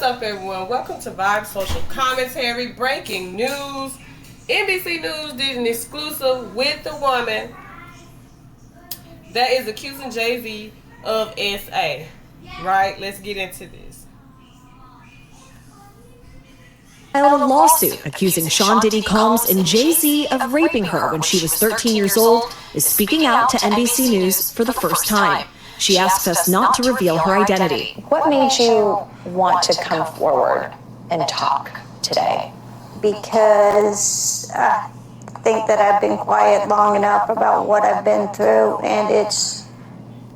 up, everyone? Welcome to Vibe Social Commentary. Breaking news. NBC News did an exclusive with the woman that is accusing Jay-Z of SA. Right? Let's get into this. Filed a lawsuit accusing Sean Diddy Combs and Jay-Z of raping her when she was 13 years old, is speaking out to NBC News for the first time. She asked us not to reveal her identity. What made you want to come forward and talk today? Because I think that I've been quiet long enough about what I've been through, and it's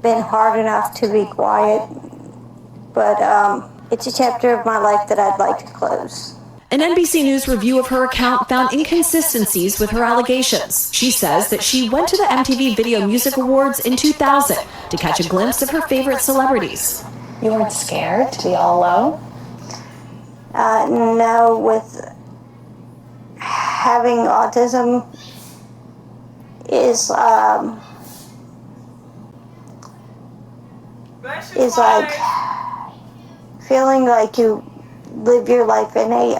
been hard enough to be quiet. But it's a chapter of my life that I'd like to close. An NBC News review of her account found inconsistencies with her allegations. She says that she went to the MTV Video Music Awards in 2000 to catch a glimpse of her favorite celebrities. You weren't scared to be all alone? No, with having autism is like feeling like you live your life in a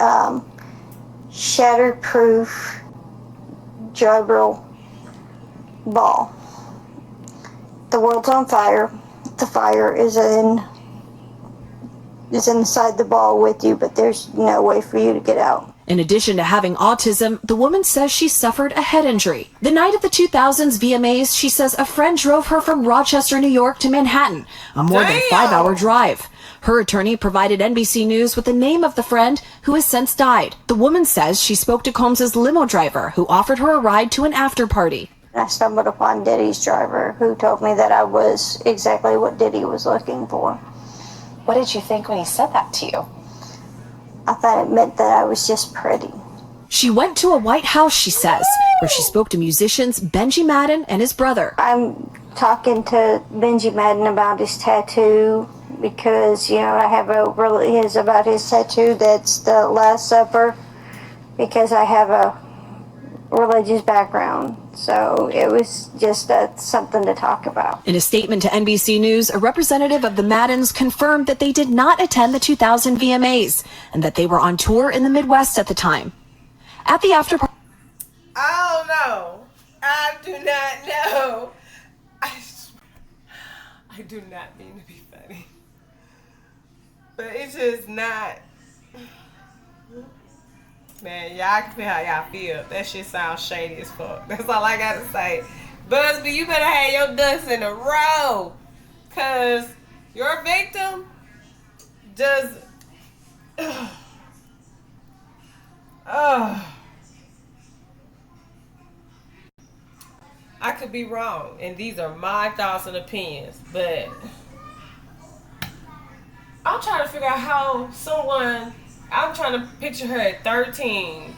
shatterproof gerbil ball. The world's on fire. The fire is inside the ball with you, but there's no way for you to get out. In addition to having autism, the woman says she suffered a head injury. The night of the 2000s VMAs, she says a friend drove her from Rochester, New York to Manhattan, a more than 5-hour drive. Her attorney provided NBC News with the name of the friend who has since died. The woman says she spoke to Combs' limo driver, who offered her a ride to an after party. I stumbled upon Diddy's driver, who told me that I was exactly what Diddy was looking for. What did you think when he said that to you? I thought it meant that I was just pretty. She went to a White House, she says, where she spoke to musicians Benji Madden and his brother. I'm talking to Benji Madden about his tattoo because, I have about his tattoo that's the Last Supper, because I have a religious background. So it was just something to talk about. In a statement to NBC News, a representative of the Maddens confirmed that they did not attend the 2000 VMAs and that they were on tour in the Midwest at the time. At the after party, I don't know. I do not know. I do not mean to be funny. But it's just not. Man, y'all can feel how y'all feel. That shit sounds shady as fuck. That's all I gotta say. BUZBEE, you better have your ducks in a row. Cause your victim just I could be wrong, and these are my thoughts and opinions, but I'm trying to figure out how I'm trying to picture her at 13.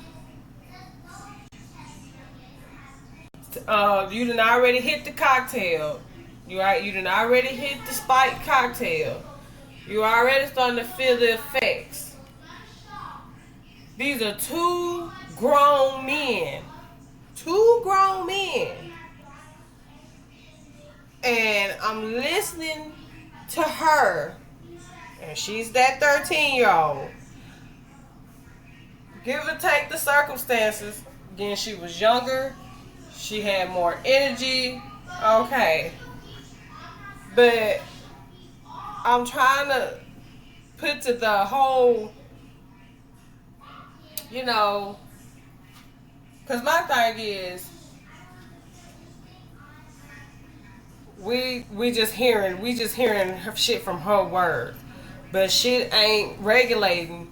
You done already hit the cocktail. You done already hit the spiked cocktail. You already starting to feel the effects. These are two grown men. And I'm listening to her. And she's that 13-year-old. Give or take the circumstances. Again, she was younger. She had more energy. Okay. But I'm trying to put to the whole, because my thing is, we just hearing her shit from her words. But shit ain't regulating.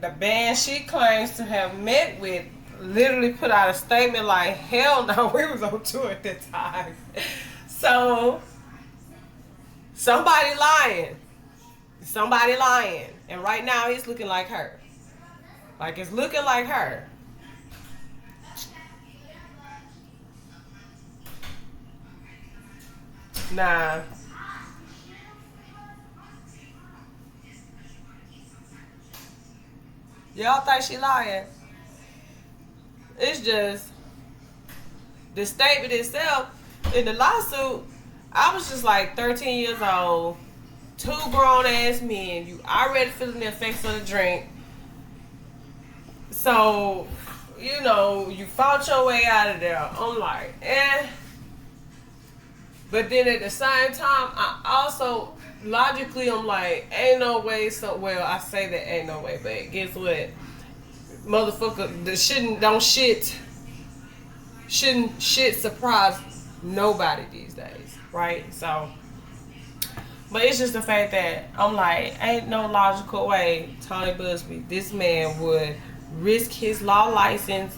The band she claims to have met with literally put out a statement like, hell no, we was on tour at that time. So, somebody lying. And right now, it's looking like her. Like, it's looking like her. Nah. Y'all think she lying? It's just the statement itself in the lawsuit. I was just like 13 years old, two grown ass men. You already feeling the effects of the drink. So, you know, you fought your way out of there. I'm like, eh. But then at the same time, I also, logically, I'm like, ain't no way. So, well, I say that ain't no way, but guess what? Motherfucker, the shouldn't shit surprise nobody these days, right? So, but it's just the fact that I'm like, ain't no logical way Tony BUZBEE, this man would risk his law license,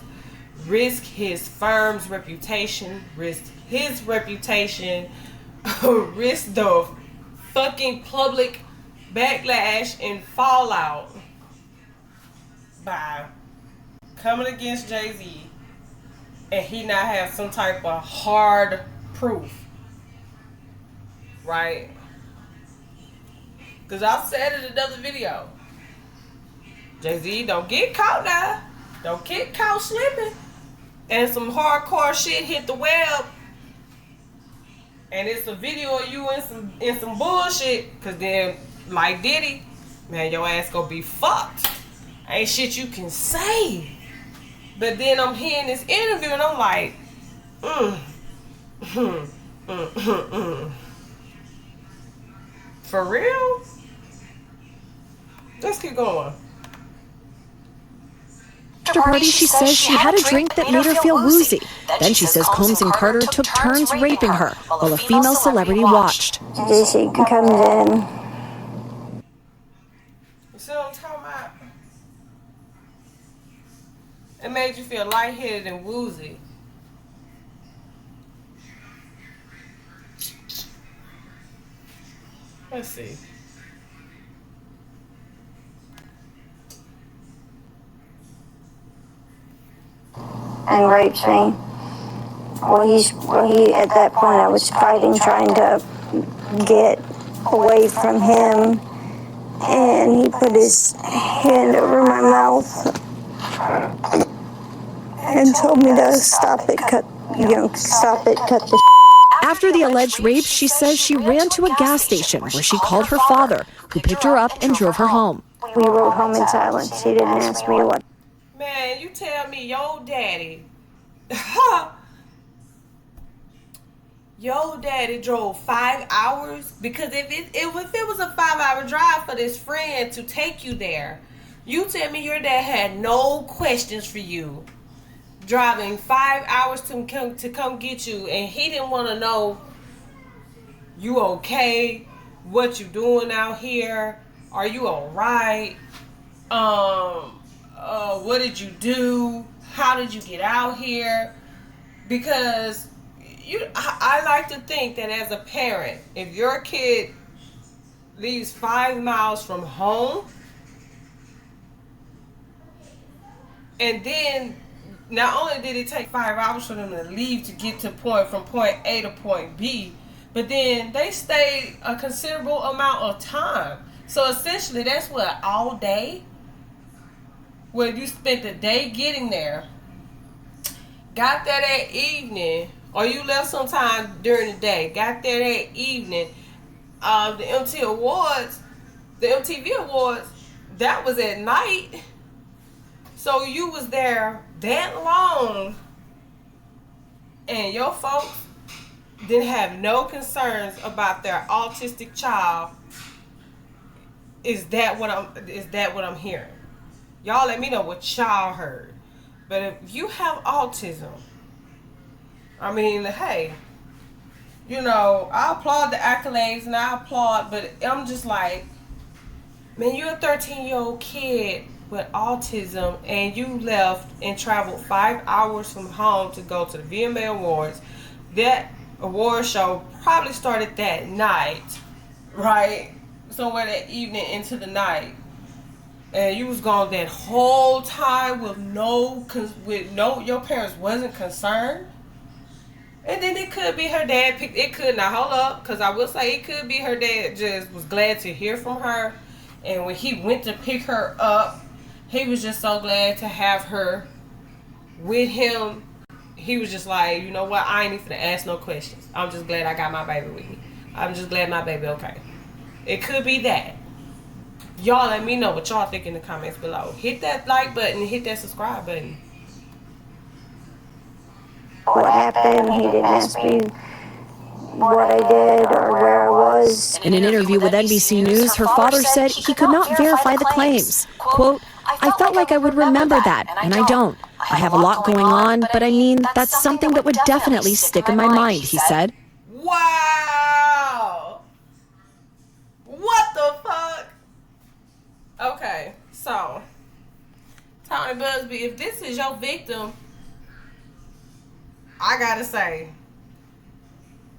risk his firm's reputation, risk his reputation, risk the fucking public backlash and fallout by coming against Jay-Z and he not have some type of hard proof, right? Because I said in another video, Jay-Z, don't get caught now. Don't get caught slipping. And some hardcore shit hit the web. And it's a video of you in some bullshit. Because then, like Diddy, man, your ass gonna be fucked. Ain't shit you can say. But then I'm hearing this interview and I'm like, For real? Let's keep going. After party, she says she had a drink that made her feel woozy. Then she says Combs and Carter took turns raping her while a female celebrity watched. She comes in. You see what I'm talking about? It made you feel lightheaded and woozy. Let's see. And raped me. He at that point I was fighting, trying to get away from him, and he put his hand over my mouth and told me to stop it, cut the. After the alleged rape, she says she ran to a gas station where she called her father, who picked her up and drove her home. We rode home in silence. He didn't ask me what. Man, you tell me your daddy, your daddy drove 5 hours? Because if it was a 5-hour drive for this friend to take you there, you tell me your dad had no questions for you, driving 5 hours to come get you, and he didn't want to know you okay, what you doing out here, are you all right, what did you do, how did you get out here? Because I like to think that as a parent, if your kid leaves 5 miles from home, and then not only did it take 5 hours for them to leave to get from point A to point B, but then they stayed a considerable amount of time. So essentially, that's what, all day? Where you spent the day getting there, got there that evening, or you left sometime during the day, got there that evening. The MTV Awards, that was at night. So you was there that long, and your folks didn't have no concerns about their autistic child. Is that what I'm hearing? Y'all let me know what y'all heard. But if you have autism, I mean, hey, you know, I applaud the accolades and I applaud, but I'm just like, man, you're a 13-year-old kid with autism and you left and traveled 5 hours from home to go to the VMA Awards. That award show probably started that night, right? Somewhere that evening into the night. And you was gone that whole time with your parents wasn't concerned. And then it could be her dad hold up, because I will say it could be her dad just was glad to hear from her. And when he went to pick her up, he was just so glad to have her with him. He was just like, you know what, I ain't even gonna ask no questions. I'm just glad I got my baby with me. I'm just glad my baby okay. It could be that. Y'all let me know what y'all think in the comments below. Hit that like button, hit that subscribe button. What happened? He didn't ask me what I did or where I was. In an interview with NBC News, her father said he could not verify the claims. Quote, I felt like I would remember that, and I don't. I have a lot going on, but I mean, that's something that would definitely stick in my mind, he said. Wow! What the fuck? Okay, so, Tony BUZBEE, if this is your victim, I gotta say,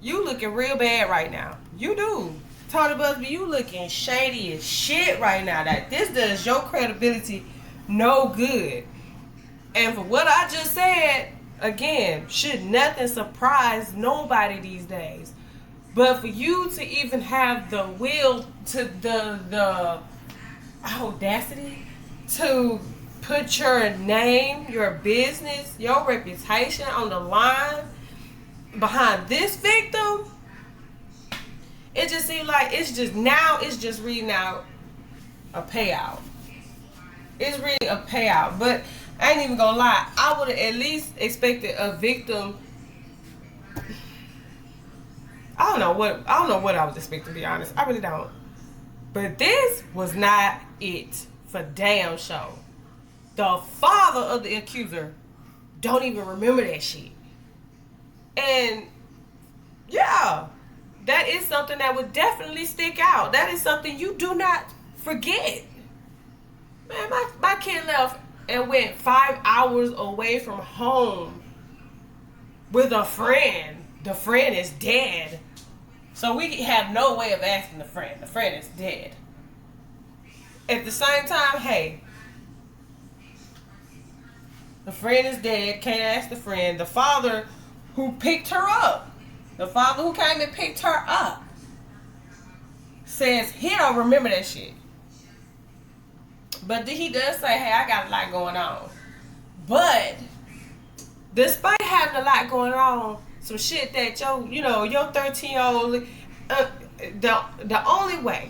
you looking real bad right now. You do. Tony BUZBEE, you looking shady as shit right now. That this does your credibility no good. And for what I just said, again, should nothing surprise nobody these days. But for you to even have the will to the audacity to put your name, your business, your reputation on the line behind this victim, it just seems like it's just reading out a payout. It's really a payout. But I ain't even gonna lie, I would have at least expected a victim. I don't know what I was expecting, to be honest. I really don't. But this was not it for damn sure. The father of the accuser don't even remember that shit. And yeah, that is something that would definitely stick out. That is something you do not forget. Man, my kid left and went 5 hours away from home with a friend. The friend is dead. So we have no way of asking the friend. The friend is dead. At the same time, hey, the friend is dead. Can't ask the friend. The father who picked her up, the father who came and picked her up, says he don't remember that shit. But he does say, hey, I got a lot going on. But despite having a lot going on, some shit that your 13-year-old, the only way,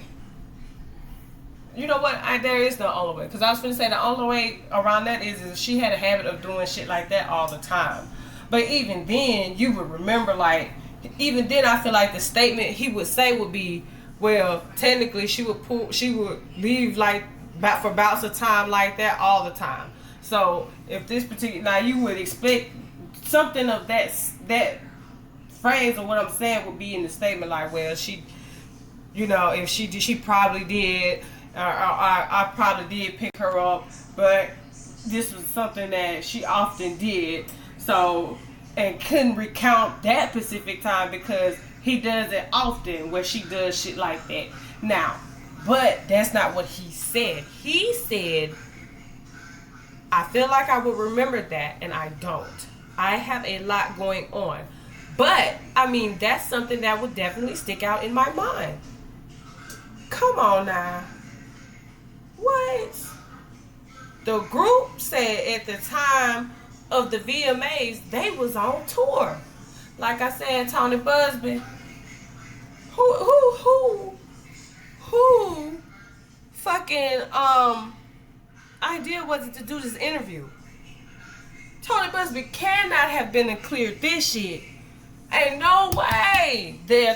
you know what, there is no only way. Because I was going to say the only way around that is she had a habit of doing shit like that all the time. But even then, you would remember, like, even then I feel like the statement he would say would be, well, technically she would leave like for bouts of time like that all the time. So if this particular, now you would expect something of that phrase or what I'm saying would be in the statement, like, well, she, if she probably did, or I probably did pick her up, but this was something that she often did. So, and couldn't recount that specific time because he does it often where she does shit like that. Now, but that's not what he said. He said, I feel like I would remember that, and I don't. I have a lot going on. But, I mean, that's something that would definitely stick out in my mind. Come on now. What? The group said at the time of the VMAs, they was on tour. Like I said, Tony BUZBEE, who fucking idea was it to do this interview? Tony BUZBEE cannot have been to clear this shit. Ain't no way the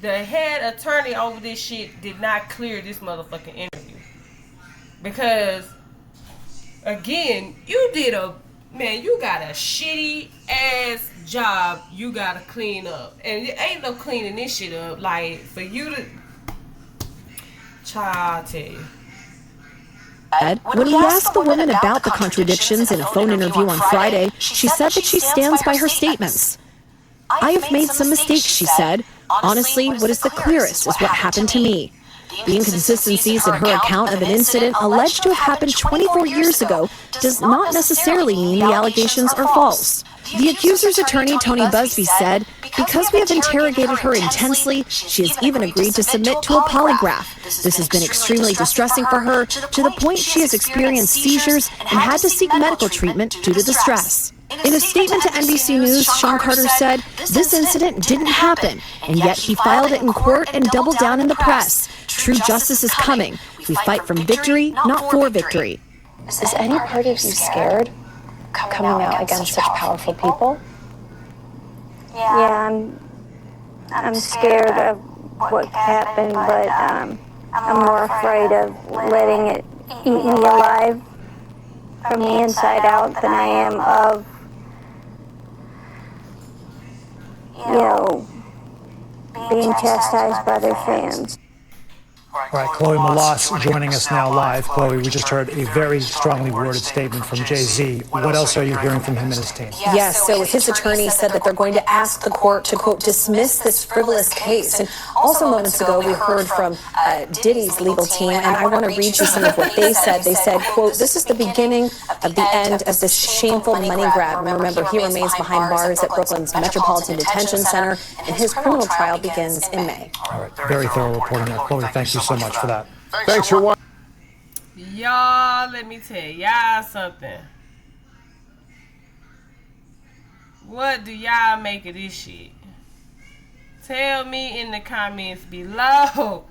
head attorney over this shit did not clear this motherfucking interview. Because again, you got a shitty ass job you gotta clean up. And it ain't no cleaning this shit up. Like, for you to, child, tell you. When he asked the woman about the contradictions in a phone interview on Friday, she said that she stands by her statements. I have made some mistakes, she said. Honestly, what is the clearest is what happened to me. The inconsistencies in her account of an incident alleged to have happened 24 years ago does not necessarily mean the allegations are false. The accuser's attorney, Tony BUZBEE, said, because we have interrogated her intensely, she has even agreed to submit to a polygraph. This has been extremely distressing for her, to the point she has experienced seizures and had to seek medical treatment due to the stress. In a statement to NBC News, Sean Carter said, This incident didn't happen, and yet he filed it in court and doubled down in the press. True justice is coming. We fight from victory, not for victory. Is any part of you scared coming out against such powerful people? Yeah, I'm scared of what happened, but I'm more afraid of letting it eat me alive from the inside out than I am of, being chastised by their fans. All right, Chloe Malas joining us now live. Chloe, we just heard a very strongly worded statement from Jay-Z. What else are you hearing from him and his team? Yes, so his attorney said that they're going to ask the court to, quote, dismiss this frivolous case. And also moments ago, we heard from Diddy's legal team, and I want to read you some of what they said. They said, quote, this is the beginning of the end of this shameful money grab. Remember, he remains behind bars at Brooklyn's Metropolitan Detention Center, and his criminal trial begins in May. All right, very thorough reporting there. Chloe, thank you so much for that. Thanks for watching. Y'all, let me tell y'all something. What do y'all make of this shit? Tell me in the comments below.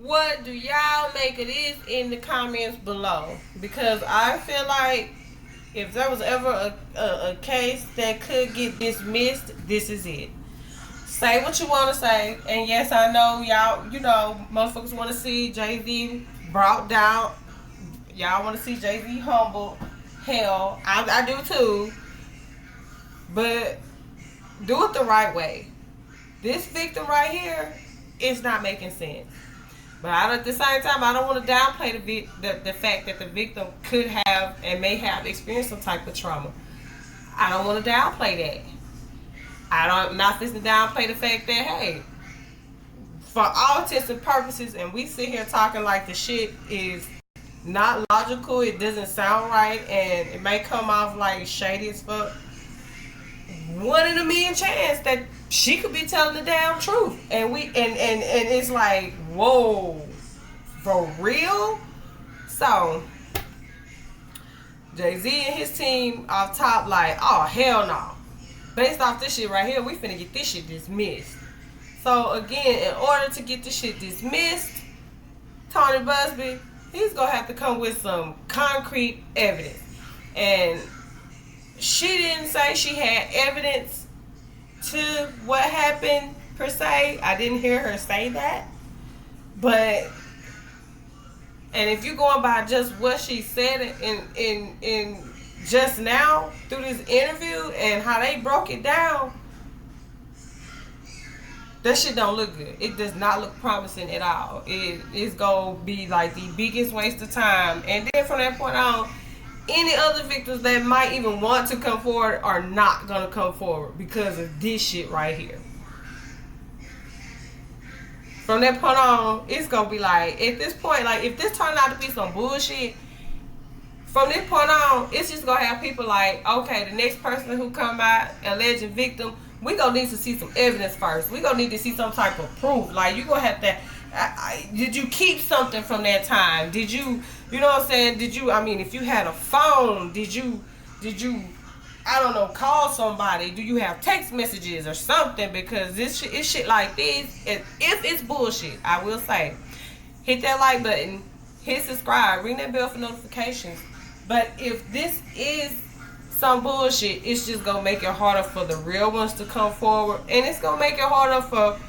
What do y'all make of this in the comments below? Because I feel like if there was ever a case that could get dismissed, this is it. Say what you want to say, and yes, I know y'all, motherfuckers want to see Jay-Z brought down. Y'all want to see Jay-Z humbled. Hell, I do too. But do it the right way. This victim right here is not making sense. But at the same time, I don't want to downplay the fact that the victim could have and may have experienced some type of trauma. I don't want to downplay that. I'm not fixing to downplay the fact that, hey, for all intents and purposes, and we sit here talking like the shit is not logical, it doesn't sound right, and it may come off like shady as fuck. 1 in a million chance that she could be telling the damn truth, and it's like, whoa, for real? So Jay-Z and his team off top like, oh hell no. Based off this shit right here, we finna get this shit dismissed. So again, in order to get this shit dismissed, Tony BUZBEE, he's gonna have to come with some concrete evidence. And she didn't say she had evidence to what happened per se. I didn't hear her say that. But, and if you're going by just what she said in just now through this interview and how they broke it down, that shit don't look good. It does not look promising at all. It's gonna be like the biggest waste of time. And then from that point on, any other victims that might even want to come forward are not gonna come forward because of this shit right here. From that point on, it's gonna be like, at this point, like if this turned out to be some bullshit, from this point on, it's just gonna have people like, okay, the next person who come out, alleged victim, we gonna need to see some evidence first. We gonna need to see some type of proof. Like you gonna have to, did you keep something from that time? Did you, you know what I'm saying? Did you, I mean, if you had a phone, did you, I don't know, call somebody? Do you have text messages or something? Because this shit, it's shit like this. If it's bullshit, I will say, hit that like button, hit subscribe, ring that bell for notifications. But if this is some bullshit, it's just gonna make it harder for the real ones to come forward, and it's gonna make it harder for,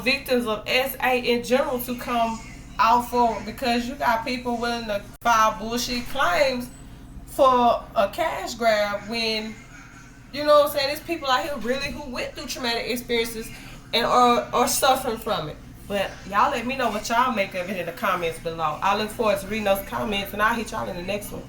victims of SA in general to come out forward, because you got people willing to file bullshit claims for a cash grab when, you know what I'm saying, there's people out here really who went through traumatic experiences and are suffering from it. But y'all let me know what y'all make of it in the comments below. I look forward to reading those comments, and I'll hit y'all in the next one.